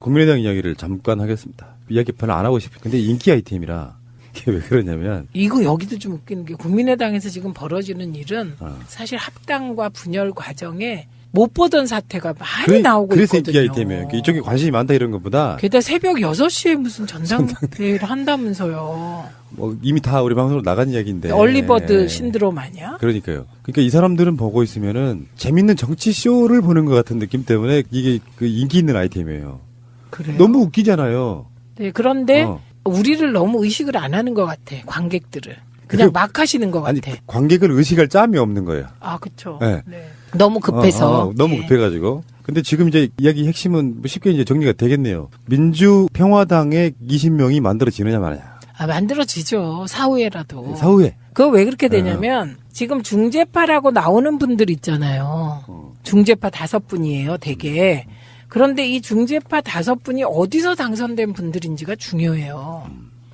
국민의당 이야기를 잠깐 하겠습니다. 이야기 별로 안 하고 싶어요. 근데 인기 아이템이라 이게 왜 그러냐면 이거 여기도 좀 웃기는 게 국민의당에서 지금 벌어지는 일은 사실 합당과 분열 과정에 못 보던 사태가 많이 나오고 그래서 있거든요. 인기 아이템이에요. 이쪽에 관심이 많다 이런 것보다 게다가 새벽 6시에 무슨 전당대회를 한다면서요. 뭐 이미 다 우리 방송으로 나간 이야기인데 얼리버드 신드롬 아니야? 그러니까요. 그러니까 이 사람들은 보고 있으면은 재밌는 정치 쇼를 보는 것 같은 느낌 때문에 이게 그 인기 있는 아이템이에요. 그래요? 너무 웃기잖아요. 네, 그런데 우리를 너무 의식을 안 하는 것 같아. 관객들을. 그냥 막 하시는 것 아니, 같아. 관객을 의식할 짬이 없는 거예요. 아, 그렇죠. 네. 네. 너무 급해서. 너무 급해가지고. 근데 지금 이제 이야기 핵심은 쉽게 이제 정리가 되겠네요. 민주평화당의 20명이 만들어지느냐 마느냐. 아, 만들어지죠. 사후에라도. 사후에. 그거 왜 그렇게 되냐면 지금 중재파라고 나오는 분들 있잖아요. 중재파 5분이에요, 되게. 그런데 이 중재파 5분이 어디서 당선된 분들인지가 중요해요.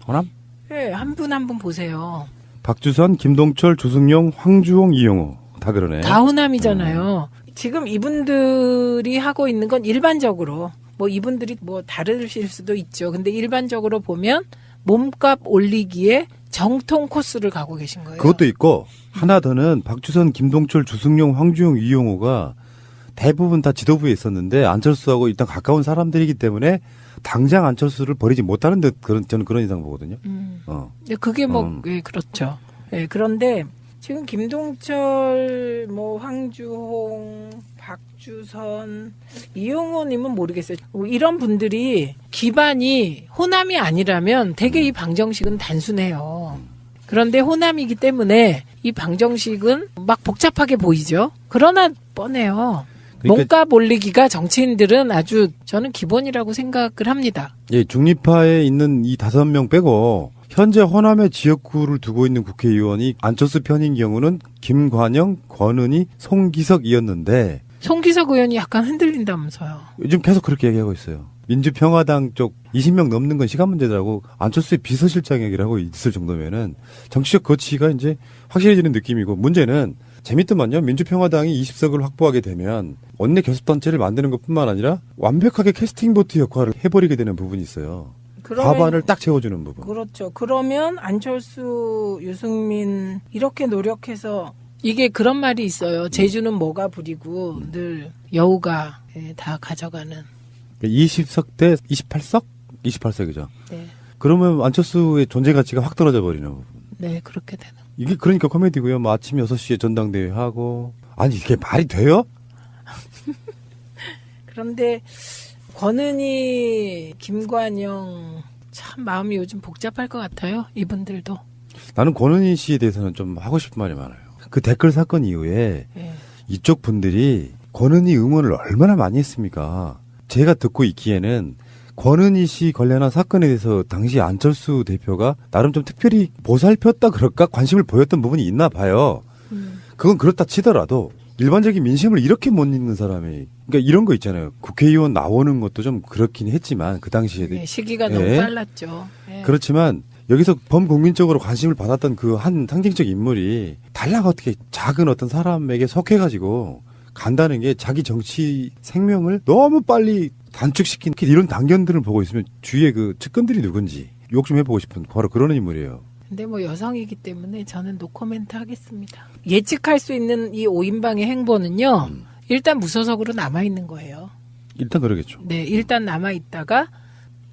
호남? 네, 한 분 한 분 보세요. 박주선, 김동철, 조승용, 황주홍, 이용호. 다 그러네. 다 호남이잖아요. 지금 이분들이 하고 있는 건 일반적으로, 뭐 이분들이 뭐 다르실 수도 있죠. 근데 일반적으로 보면 몸값 올리기에 정통 코스를 가고 계신 거예요. 그것도 있고, 하나 더는 박주선, 김동철, 조승용, 황주홍, 이용호가 대부분 다 지도부에 있었는데 안철수하고 일단 가까운 사람들이기 때문에 당장 안철수를 버리지 못하는 듯 저는 그런 인상 보거든요. 그게 뭐 예, 그렇죠. 예, 그런데 지금 김동철, 뭐 황주홍, 박주선, 이용호님은 모르겠어요. 이런 분들이 기반이 호남이 아니라면 되게 이 방정식은 단순해요. 그런데 호남이기 때문에 이 방정식은 막 복잡하게 보이죠. 그러나 뻔해요. 그러니까 몸값 올리기가 정치인들은 아주 저는 기본이라고 생각을 합니다. 예, 중립파에 있는 이 5명 빼고 현재 호남의 지역구를 두고 있는 국회의원이 안철수 편인 경우는 김관영, 권은희, 송기석이었는데 송기석 의원이 약간 흔들린다면서요. 요즘 계속 그렇게 얘기하고 있어요. 민주평화당 쪽 20명 넘는 건 시간 문제라고 안철수의 비서실장 얘기를 하고 있을 정도면은 정치적 거치가 이제 확실해지는 느낌이고 문제는 재밌더만요. 민주평화당이 20석을 확보하게 되면 원내 교섭단체를 만드는 것뿐만 아니라 완벽하게 캐스팅보트 역할을 해버리게 되는 부분이 있어요. 과반을 딱 채워주는 부분. 그렇죠. 그러면 안철수, 유승민 이렇게 노력해서 이게 그런 말이 있어요. 제주는 뭐가 부리고 늘 여우가 다 가져가는. 20석 대 28석? 28석이죠. 네. 그러면 안철수의 존재 가치가 확 떨어져 버리는 부분. 네, 그렇게 되는. 이게 그러니까 코미디고요. 뭐 아침 6시에 전당대회 하고. 아니 이게 말이 돼요? 그런데 권은희, 김관영 참 마음이 요즘 복잡할 것 같아요. 이분들도. 나는 권은희 씨에 대해서는 좀 하고 싶은 말이 많아요. 그 댓글 사건 이후에 네. 이쪽 분들이 권은희 응원을 얼마나 많이 했습니까? 제가 듣고 있기에는 권은희 씨 관련한 사건에 대해서 당시 안철수 대표가 나름 좀 특별히 보살폈다 그럴까 관심을 보였던 부분이 있나 봐요. 그건 그렇다 치더라도 일반적인 민심을 이렇게 못 읽는 사람이 그러니까 이런 거 있잖아요. 국회의원 나오는 것도 좀 그렇긴 했지만 그 당시에 네, 시기가 너무 빨랐죠. 네. 그렇지만 여기서 범국민적으로 관심을 받았던 그 한 상징적 인물이 달랑 어떻게 작은 어떤 사람에게 속해가지고 간다는 게 자기 정치 생명을 너무 빨리 단축시킨 이런 단견들을 보고 있으면 주위에 그 측근들이 누군지 욕 좀 해보고 싶은 바로 그런 인물이에요. 근데 뭐 여성이기 때문에 저는 노코멘트 하겠습니다. 예측할 수 있는 이 5인방의 행보는요. 일단 무소속으로 남아있는 거예요. 일단 그러겠죠. 네, 일단 남아있다가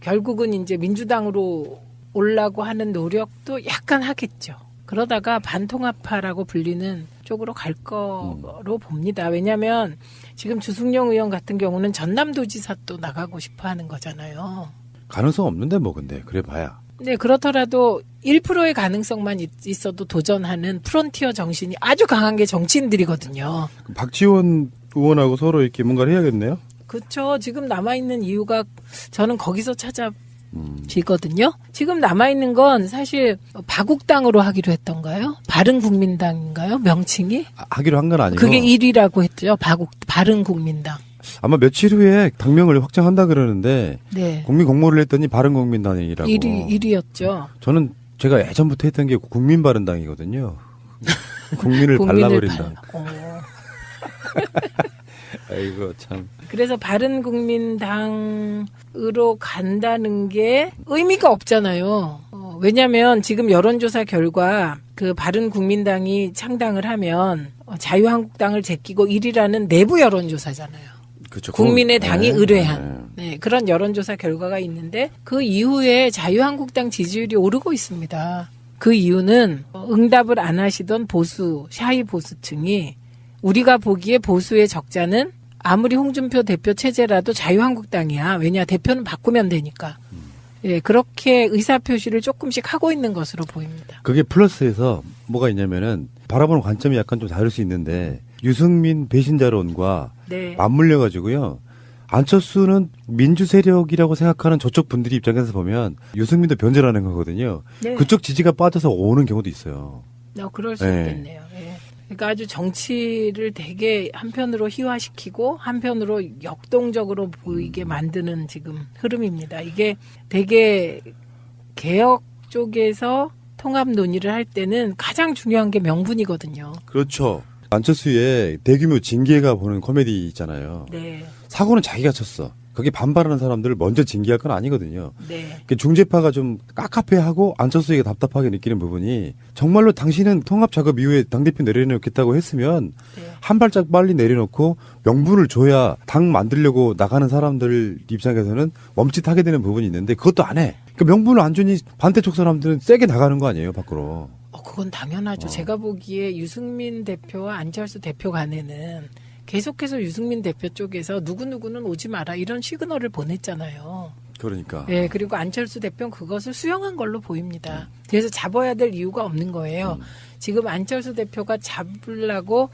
결국은 이제 민주당으로 오려고 하는 노력도 약간 하겠죠. 그러다가 반통합파라고 불리는 쪽으로 갈 거로 봅니다. 왜냐하면 지금 주승용 의원 같은 경우는 전남도지사 또 나가고 싶어 하는 거잖아요. 가능성 없는데 뭐 근데 그래 봐야. 네, 그렇더라도 1%의 가능성만 있어도 도전하는 프론티어 정신이 아주 강한 게 정치인들이거든요. 박지원 의원하고 서로 이렇게 뭔가를 해야겠네요. 그렇죠. 지금 남아있는 이유가 저는 거기서 찾아지거든요. 지금 남아있는 건 사실 바국당으로 하기로 했던가요? 바른국민당인가요? 명칭이? 하기로 한 건 아니고. 그게 1위라고 했죠. 바른국민당. 아마 며칠 후에 당명을 확정한다 그러는데 네. 국민 공모를 했더니 바른국민당이라고. 1위였죠. 저는 제가 예전부터 했던 게 국민바른당이거든요. 국민을 발라버린다. 아이고 참. 그래서 바른국민당으로 간다는 게 의미가 없잖아요. 왜냐하면 지금 여론조사 결과 그 바른국민당이 창당을 하면 자유한국당을 제끼고 1위라는 내부 여론조사잖아요. 그렇죠. 국민의당이 네. 의뢰한 그런 여론조사 결과가 있는데 그 이후에 자유한국당 지지율이 오르고 있습니다. 그 이유는 응답을 안 하시던 보수, 샤이 보수층이 우리가 보기에 보수의 적자는 아무리 홍준표 대표 체제라도 자유한국당이야. 왜냐, 대표는 바꾸면 되니까. 예, 그렇게 의사표시를 조금씩 하고 있는 것으로 보입니다. 그게 플러스에서 뭐가 있냐면은 바라보는 관점이 약간 좀 다를 수 있는데 유승민 배신자론과 네. 맞물려 가지고요. 안철수는 민주 세력이라고 생각하는 저쪽 분들이 입장에서 보면 유승민도 변절하는 거거든요. 네. 그쪽 지지가 빠져서 오는 경우도 있어요. 그럴 수 네. 있겠네요. 예. 그러니까 아주 정치를 되게 한편으로 희화시키고 한편으로 역동적으로 보이게 만드는 지금 흐름입니다. 이게 되게 개혁 쪽에서 통합 논의를 할 때는 가장 중요한 게 명분이거든요. 그렇죠. 안철수의 대규모 징계가 보는 코미디 있잖아요. 네. 사고는 자기가 쳤어. 거기 반발하는 사람들을 먼저 징계할 건 아니거든요. 네. 중재파가 좀 깝깝해하고 안철수에게 답답하게 느끼는 부분이 정말로 당신은 통합 작업 이후에 당대표 내려놓겠다고 했으면 네. 한 발짝 빨리 내려놓고 명분을 줘야 당 만들려고 나가는 사람들 입장에서는 멈칫하게 되는 부분이 있는데 그것도 안 해. 그 명분을 안 주니 반대쪽 사람들은 세게 나가는 거 아니에요, 밖으로. 그건 당연하죠. 제가 보기에 유승민 대표와 안철수 대표 간에는 계속해서 유승민 대표 쪽에서 누구누구는 오지 마라 이런 시그널을 보냈잖아요. 그러니까. 네, 그리고 안철수 대표는 그것을 수용한 걸로 보입니다. 그래서 잡아야 될 이유가 없는 거예요. 지금 안철수 대표가 잡으려고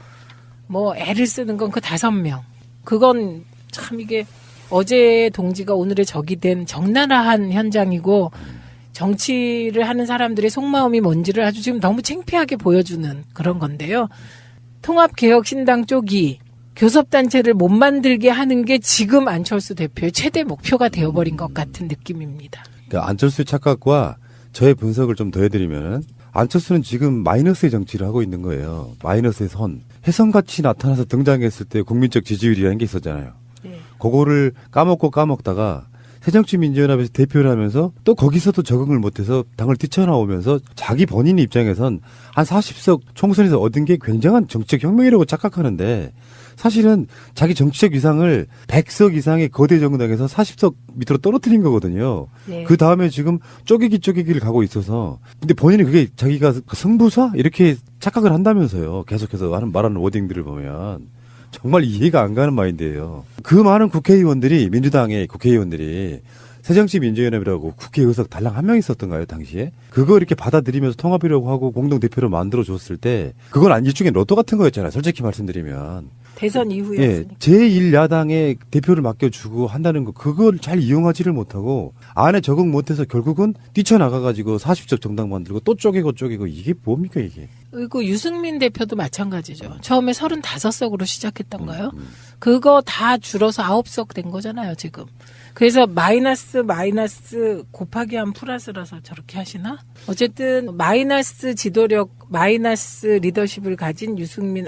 뭐 애를 쓰는 건 그 5명. 그건 참 이게 어제의 동지가 오늘의 적이 된 적나라한 현장이고 정치를 하는 사람들의 속마음이 뭔지를 아주 지금 너무 창피하게 보여주는 그런 건데요. 통합개혁신당 쪽이 교섭단체를 못 만들게 하는 게 지금 안철수 대표의 최대 목표가 되어버린 것 같은 느낌입니다. 그러니까 안철수의 착각과 저의 분석을 좀 더해드리면은 안철수는 지금 마이너스의 정치를 하고 있는 거예요. 마이너스의 선. 혜성같이 나타나서 등장했을 때 국민적 지지율이라는 게 있었잖아요. 네. 그거를 까먹다가 새정치민주연합에서 대표를 하면서 또 거기서도 적응을 못해서 당을 뛰쳐나오면서 자기 본인 입장에선 한 40석 총선에서 얻은 게 굉장한 정치적 혁명이라고 착각하는데 사실은 자기 정치적 위상을 100석 이상의 거대 정당에서 40석 밑으로 떨어뜨린 거거든요. 네. 그 다음에 지금 쪼개기를 가고 있어서 근데 본인이 그게 자기가 승부사? 이렇게 착각을 한다면서요. 계속해서 말하는 워딩들을 보면. 정말 이해가 안 가는 마인드예요. 그 많은 국회의원들이 민주당의 국회의원들이 새정치민주연합이라고 국회 의석 달랑 한 명 있었던가요 당시에? 그거 이렇게 받아들이면서 통합이라고 하고 공동대표로 만들어줬을 때 그건 일종의 로또 같은 거였잖아요. 솔직히 말씀드리면. 대선 예, 이후였으니까. 제1야당에 대표를 맡겨주고 한다는 거 그걸 잘 이용하지를 못하고 안에 적응 못해서 결국은 뛰쳐나가가지고 40석 정당 만들고 또 쪼개고 이게 뭡니까 이게. 그리고 유승민 대표도 마찬가지죠. 처음에 35석으로 시작했던가요? 그거 다 줄어서 9석 된 거잖아요 지금. 그래서 마이너스 곱하기 한 플러스라서 저렇게 하시나? 어쨌든 마이너스 지도력, 마이너스 리더십을 가진 유승민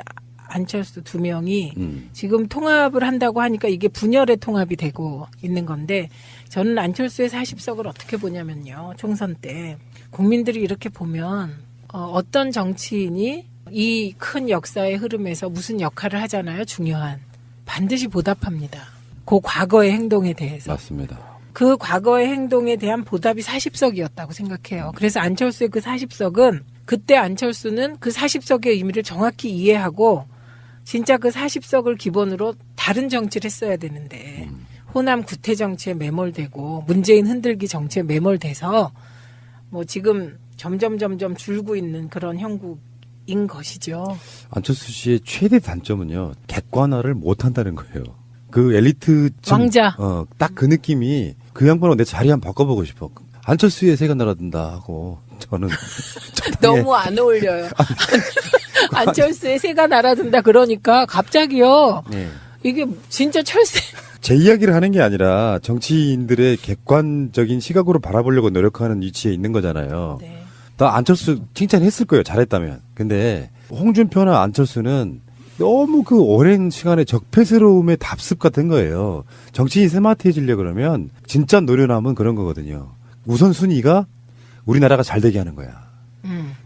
안철수 2명이 지금 통합을 한다고 하니까 이게 분열의 통합이 되고 있는 건데 저는 안철수의 40석을 어떻게 보냐면요. 총선 때 국민들이 이렇게 보면 어떤 정치인이 이 큰 역사의 흐름에서 무슨 역할을 하잖아요. 중요한. 반드시 보답합니다. 그 과거의 행동에 대해서. 맞습니다. 그 과거의 행동에 대한 보답이 40석이었다고 생각해요. 그래서 안철수의 그 40석은 그때 안철수는 그 40석의 의미를 정확히 이해하고 진짜 그 40석을 기본으로 다른 정치를 했어야 되는데 호남 구태 정치에 매몰되고 문재인 흔들기 정치에 매몰돼서 뭐 지금 점점 줄고 있는 그런 형국인 것이죠. 안철수 씨의 최대 단점은요. 객관화를 못한다는 거예요. 그 엘리트 왕자. 딱 그 느낌이 그 양반하고 내 자리 한번 바꿔보고 싶어. 안철수의 새가 날아든다 하고 저는 너무 안 어울려요. 안철수의 새가 날아든다 그러니까 갑자기요. 네. 이게 진짜 철새. 제 이야기를 하는 게 아니라 정치인들의 객관적인 시각으로 바라보려고 노력하는 위치에 있는 거잖아요. 네. 나 안철수 칭찬했을 거예요. 잘했다면. 근데 홍준표나 안철수는 너무 그 오랜 시간의 적폐스러움의 답습 같은 거예요. 정치인이 스마트해지려고 그러면 진짜 노련함은 그런 거거든요. 우선순위가 우리나라가 잘 되게 하는 거야.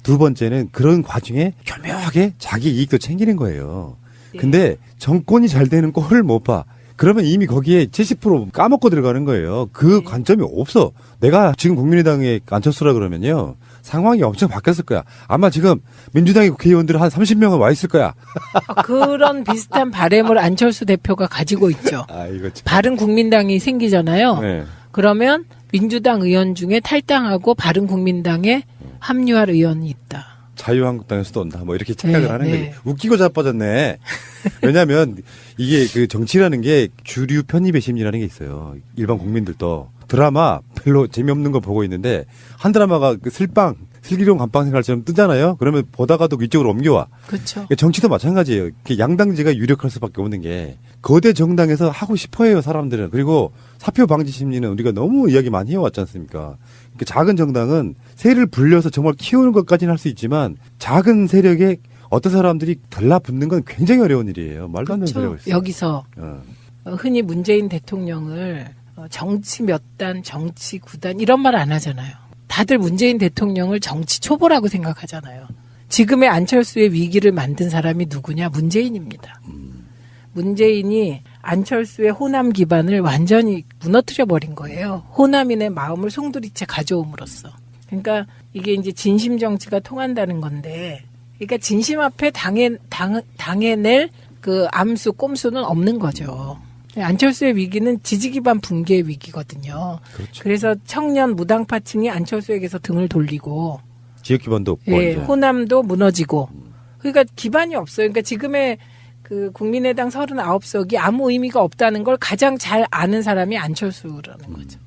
두 번째는 그런 과정에 교묘하게 자기 이익도 챙기는 거예요. 근데 정권이 잘 되는 꼴을 못 봐. 그러면 이미 거기에 70% 까먹고 들어가는 거예요. 그 관점이 없어. 내가 지금 국민의당에 안철수라 그러면요. 상황이 엄청 바뀌었을 거야. 아마 지금 민주당의 국회의원들 한 30명은 와 있을 거야. 그런 비슷한 바램을 안철수 대표가 가지고 있죠. 아, 이거 참. 바른국민당이 생기잖아요. 네. 그러면 민주당 의원 중에 탈당하고 바른국민당에 합류할 의원이 있다. 자유한국당에서도 온다. 뭐 이렇게 착각을 네, 하는 네. 거지. 웃기고 자빠졌네. 왜냐하면 이게 그 정치라는 게 주류 편입의 심리라는 게 있어요. 일반 국민들도 드라마 별로 재미없는 거 보고 있는데 한 드라마가 그 슬기로운 감방 생활처럼 뜨잖아요. 그러면 보다가도 이쪽으로 옮겨와. 그렇죠. 그러니까 정치도 마찬가지예요. 양당제가 유력할 수밖에 없는 게 거대 정당에서 하고 싶어해요 사람들은. 그리고 사표 방지 심리는 우리가 너무 이야기 많이 해왔지 않습니까? 그러니까 작은 정당은 세를 불려서 정말 키우는 것까지는 할 수 있지만 작은 세력에 어떤 사람들이 달라붙는 건 굉장히 어려운 일이에요. 말도 안 되는 소리가 그렇죠. 있어요. 여기서 흔히 문재인 대통령을 정치 몇 단, 정치 구단 이런 말 안 하잖아요. 다들 문재인 대통령을 정치 초보라고 생각하잖아요. 지금의 안철수의 위기를 만든 사람이 누구냐? 문재인입니다. 문재인이 안철수의 호남 기반을 완전히 무너뜨려 버린 거예요. 호남인의 마음을 송두리째 가져옴으로써. 그러니까 이게 이제 진심 정치가 통한다는 건데, 그러니까 진심 앞에 당해낼 그 암수, 꼼수는 없는 거죠. 안철수의 위기는 지지 기반 붕괴의 위기거든요. 그렇죠. 그래서 청년 무당파층이 안철수에게서 등을 돌리고, 지역 기반도 없고. 예, 이제. 호남도 무너지고. 그러니까 기반이 없어요. 그러니까 지금의 그 국민의당 39석이 아무 의미가 없다는 걸 가장 잘 아는 사람이 안철수라는 거죠.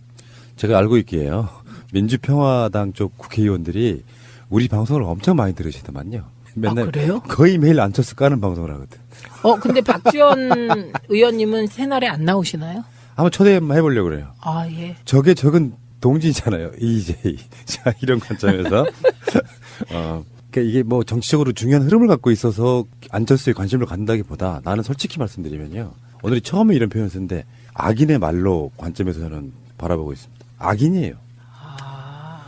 제가 알고 있기에요. 민주평화당 쪽 국회의원들이 우리 방송을 엄청 많이 들으시더만요. 맨날 그래요? 거의 매일 안철수 까는 방송을 하거든. 근데 박지원 의원님은 새날에 안 나오시나요? 한번 초대 한번 해보려고 그래요. 아, 예. 적은 동지잖아요. EJ. 자, 이런 관점에서. 그러니까 이게 뭐 정치적으로 중요한 흐름을 갖고 있어서 안철수에 관심을 갖는다기보다 나는 솔직히 말씀드리면요. 오늘이 처음에 이런 표현을 쓰는데 악인의 말로 관점에서 저는 바라보고 있습니다. 악인이에요.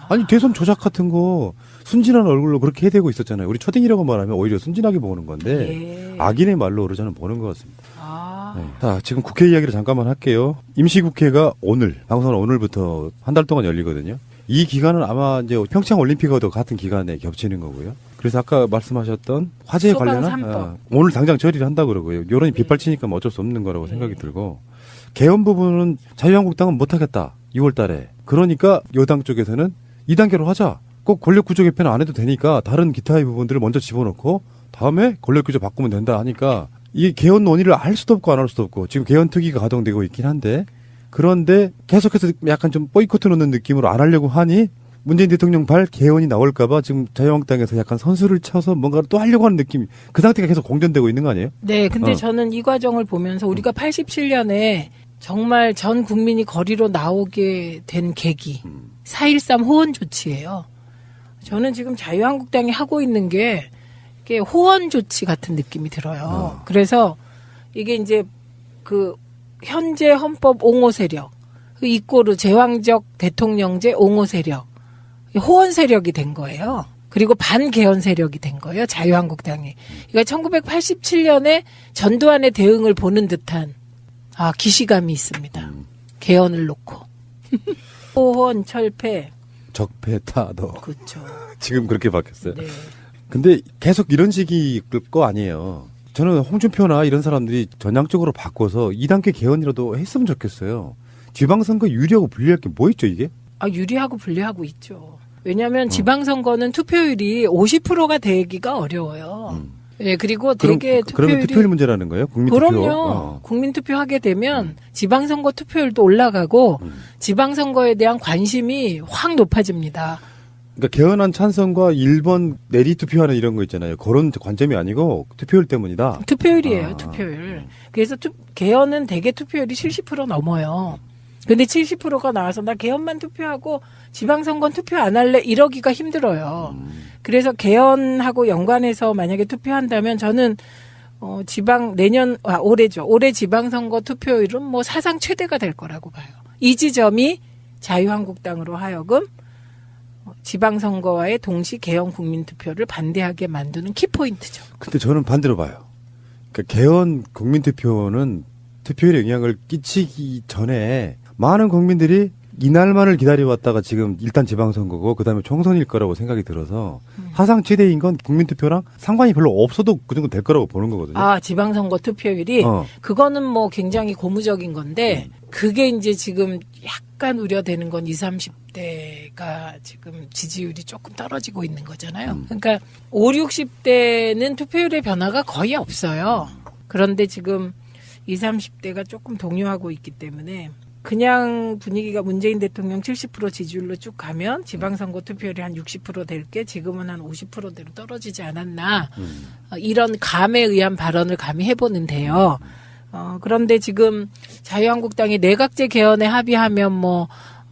아니 대선 조작 같은 거 순진한 얼굴로 그렇게 해대고 있었잖아요. 우리 초딩이라고 말하면 오히려 순진하게 보는 건데 예. 악인의 말로 저는 보는 것 같습니다. 아, 네. 자, 지금 국회 이야기를 잠깐만 할게요. 임시국회가 오늘, 방송은 오늘부터 한 달 동안 열리거든요. 이 기간은 아마 이제 평창 올림픽과도 같은 기간에 겹치는 거고요. 그래서 아까 말씀하셨던 화재에 소방 관련한 3법. 오늘 당장 처리를 한다고 그러고요. 여론이 빗발치니까 뭐 어쩔 수 없는 거라고 생각이 들고 개헌 부분은 자유한국당은 못하겠다. 6월 달에. 그러니까 여당 쪽에서는 2단계로 하자. 꼭 권력구조 개편은 안 해도 되니까 다른 기타의 부분들을 먼저 집어넣고 다음에 권력구조 바꾸면 된다 하니까 이 개헌 논의를 할 수도 없고 안 할 수도 없고 지금 개헌 특위가 가동되고 있긴 한데 그런데 계속해서 약간 좀 보이콧 놓는 느낌으로 안 하려고 하니 문재인 대통령 발 개헌이 나올까봐 지금 자유한국당에서 약간 선수를 쳐서 뭔가를 또 하려고 하는 느낌이 그 상태가 계속 공전되고 있는 거 아니에요? 네. 근데 저는 이 과정을 보면서 우리가 87년에 정말 전 국민이 거리로 나오게 된 계기 4.13 호원 조치예요. 저는 지금 자유한국당이 하고 있는 게 이게 호원 조치 같은 느낌이 들어요. 그래서 이게 이제 그 현재 헌법 옹호 세력, 그 이꼬르 제왕적 대통령제 옹호 세력, 호원 세력이 된 거예요. 그리고 반개헌 세력이 된 거예요. 자유한국당이. 그러니까 1987년에 전두환의 대응을 보는 듯한 기시감이 있습니다. 개헌을 놓고. 호원 철폐. 적폐타도. 그렇죠. 지금 그렇게 바뀌었어요. 네. 근데 계속 이런 식이 거 아니에요. 저는 홍준표나 이런 사람들이 전향적으로 바꿔서 2단계 개헌이라도 했으면 좋겠어요. 지방선거 유리하고 불리할 게 뭐 있죠, 이게? 유리하고 불리하고 있죠. 왜냐하면 지방선거는 투표율이 50%가 되기가 어려워요. 예, 그리고 되게 그러면 투표율 문제라는 거예요? 국민투표? 그럼요. 국민투표 하게 되면 지방선거 투표율도 올라가고 지방선거에 대한 관심이 확 높아집니다. 그러니까 개헌안 찬성과 1번 내리 투표하는 이런 거 있잖아요. 그런 관점이 아니고 투표율 때문이다. 투표율이에요, 투표율. 그래서 개헌은 대개 투표율이 70% 넘어요. 근데 70%가 나와서 나 개헌만 투표하고 지방선거는 투표 안 할래 이러기가 힘들어요. 그래서 개헌하고 연관해서 만약에 투표한다면 저는 올해죠. 올해 지방선거 투표율은 뭐 사상 최대가 될 거라고 봐요. 이 지점이 자유한국당으로 하여금 지방선거와의 동시 개헌 국민투표를 반대하게 만드는 키포인트죠. 근데 저는 반대로 봐요. 그러니까 개헌 국민투표는 투표율에 영향을 끼치기 전에 많은 국민들이 이날만을 기다려왔다가 지금 일단 지방선거고 그다음에 총선일 거라고 생각이 들어서 사상 최대인 건 국민투표랑 상관이 별로 없어도 그 정도 될 거라고 보는 거거든요. 아, 지방선거 투표율이 그거는 뭐 굉장히 고무적인 건데 그게 이제 지금 약간 우려되는 건 20, 30대가 지금 지지율이 조금 떨어지고 있는 거잖아요. 그러니까 5, 60대는 투표율의 변화가 거의 없어요. 그런데 지금 20, 30대가 조금 동요하고 있기 때문에 그냥 분위기가 문재인 대통령 70% 지지율로 쭉 가면 지방선거 투표율이 한 60% 될 게 지금은 한 50%대로 떨어지지 않았나. 이런 감에 의한 발언을 감히 해보는데요. 그런데 지금 자유한국당이 내각제 개헌에 합의하면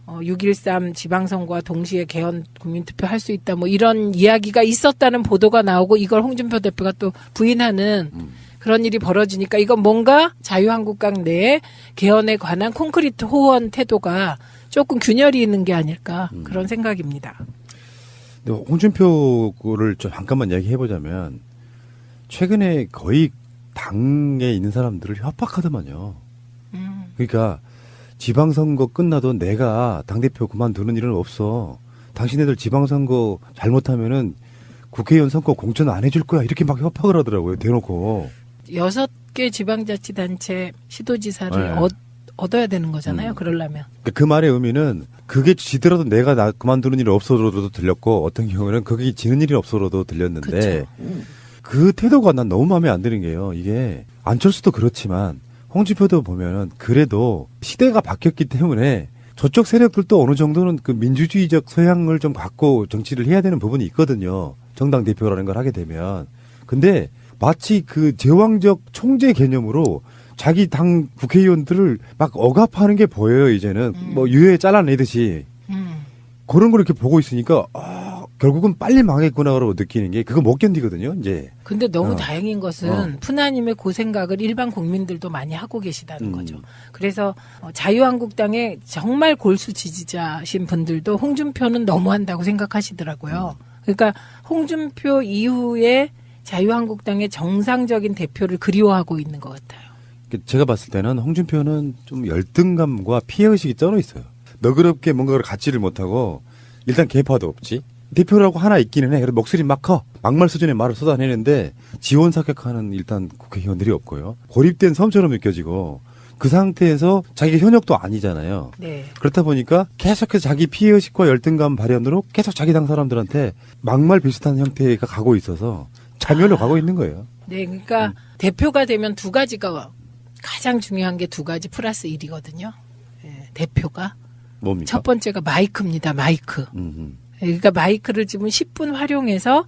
6.13 지방선거와 동시에 개헌 국민투표 할 수 있다. 뭐 이런 이야기가 있었다는 보도가 나오고 이걸 홍준표 대표가 또 부인하는 그런 일이 벌어지니까 이건 뭔가 자유한국당 내에 개헌에 관한 콘크리트 호언 태도가 조금 균열이 있는 게 아닐까 그런 생각입니다. 근데 홍준표를 좀 잠깐만 얘기해보자면 최근에 거의 당에 있는 사람들을 협박하더만요. 그러니까 지방선거 끝나도 내가 당대표 그만두는 일은 없어. 당신네들 지방선거 잘못하면은 국회의원 선거 공천 안 해줄 거야. 이렇게 막 협박을 하더라고요. 대놓고. 6개 지방자치단체 시도지사를 네. 얻어야 되는 거잖아요. 그러려면. 그 말의 의미는 그게 지더라도 내가 그만두는 일이 없어도 들렸고 어떤 경우는 그게 지는 일이 없어도 들렸는데 그 태도가 난 너무 마음에 안 드는 게요. 이게 안철수도 그렇지만 홍준표도 보면은 그래도 시대가 바뀌었기 때문에 저쪽 세력들도 어느 정도는 그 민주주의적 소양을 좀 갖고 정치를 해야 되는 부분이 있거든요. 정당 대표라는 걸 하게 되면. 근데 마치 그 제왕적 총재 개념으로 자기 당 국회의원들을 막 억압하는 게 보여요, 이제는. 뭐 유해 잘라내듯이. 그런 걸 이렇게 보고 있으니까, 결국은 빨리 망했구나라고 느끼는 게 그거 못 견디거든요, 이제. 근데 너무 다행인 것은 푸나님의 그 생각을 일반 국민들도 많이 하고 계시다는 거죠. 그래서 자유한국당의 정말 골수 지지자신 분들도 홍준표는 너무한다고 생각하시더라고요. 그러니까 홍준표 이후에 자유한국당의 정상적인 대표를 그리워하고 있는 것 같아요. 제가 봤을 때는 홍준표는 좀 열등감과 피해의식이 쩔어 있어요. 너그럽게 뭔가를 갖지를 못하고 일단 개파도 없지. 대표라고 하나 있기는 해. 그래도 목소리 막 커. 막말 수준의 말을 쏟아내는데 지원 사격하는 일단 국회의원들이 없고요. 고립된 섬처럼 느껴지고 그 상태에서 자기 현역도 아니잖아요. 네. 그렇다 보니까 계속해서 자기 피해의식과 열등감 발현으로 계속 자기 당 사람들한테 막말 비슷한 형태가 가고 있어서 자멸로 가고 있는 거예요. 네, 그러니까 대표가 되면 두 가지가 가장 중요한 게 2가지 플러스 1이거든요. 네, 대표가. 뭡니까? 첫 번째가 마이크입니다. 마이크. 그러니까 마이크를 지금 10분 활용해서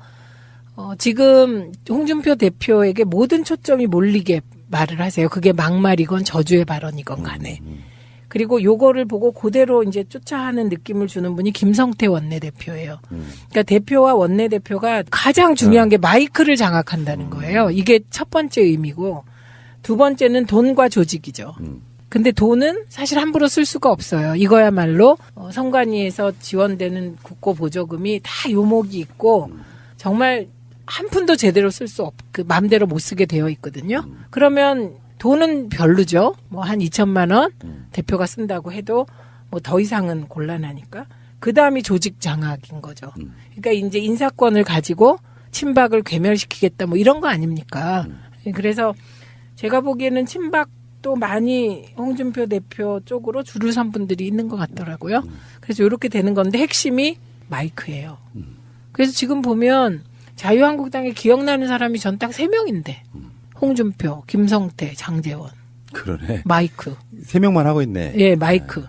지금 홍준표 대표에게 모든 초점이 몰리게 말을 하세요. 그게 막말이건 저주의 발언이건 간에. 그리고 요거를 보고 그대로 이제 쫓아하는 느낌을 주는 분이 김성태 원내대표예요. 그러니까 대표와 원내대표가 가장 중요한 게 마이크를 장악한다는 거예요. 이게 첫 번째 의미고 두 번째는 돈과 조직이죠. 근데 돈은 사실 함부로 쓸 수가 없어요. 이거야말로 선관위에서 지원되는 국고 보조금이 다 요목이 있고 정말 한 푼도 제대로 쓸 수 그 마음대로 못 쓰게 되어 있거든요. 그러면 돈은 별로죠. 뭐 한 2천만 원 대표가 쓴다고 해도 뭐 더 이상은 곤란하니까. 그 다음이 조직 장악인 거죠. 그러니까 이제 인사권을 가지고 친박을 괴멸시키겠다 뭐 이런 거 아닙니까? 그래서 제가 보기에는 친박도 많이 홍준표 대표 쪽으로 줄을 선 분들이 있는 것 같더라고요. 그래서 이렇게 되는 건데 핵심이 마이크예요. 그래서 지금 보면 자유한국당에 기억나는 사람이 전 딱 3명인데 홍준표, 김성태, 장제원. 그러네. 마이크. 3명만 하고 있네. 예, 마이크.